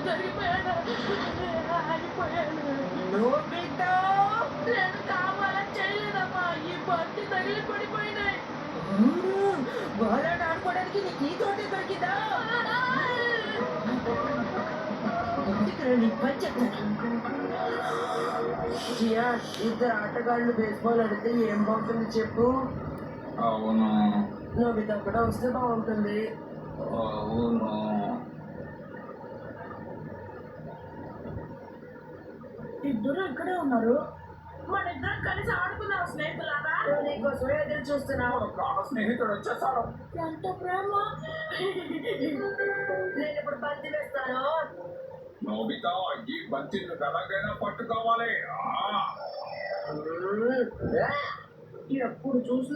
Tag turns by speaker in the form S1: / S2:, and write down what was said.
S1: జరిగిపోయాను. ఆగిపోయాను.
S2: నోబితా
S1: నేను కావాలని చేయలేదమ్మా. ఈ బంతి తగిలి పడిపోయినాయి.
S2: గోళాట ఆడుకోవడానికి నీకు ఈ తోటే దొరికిందా? ఇక్కడ నీ పని చెప్తాను. జియా, ఇద్దరు ఆటగాళ్ళు బేస్బాల్ ఆడితే ఏం బాగుంటుంది చెప్పు?
S3: అవును.
S2: నోబితా కూడా వస్తే బాగుంటుంది.
S3: అవును.
S1: ఇద్దరు ఇక్కడే ఉన్నారు. మన ఇద్దరం కలిసి ఆడుకుందాం స్నేహితులారా.
S2: నీకోసమే ఎదురు చూస్తున్నావు.
S3: ప్రాణ స్నేహితుడు వచ్చేసాడు.
S1: ఎంత ప్రేమ.
S2: నేను ఇప్పుడు బంతి వేస్తాను.
S3: నోబితా, ఈ బంతిని ఎలాగైనా పట్టుకోవాలి.
S2: ఎప్పుడు చూసినా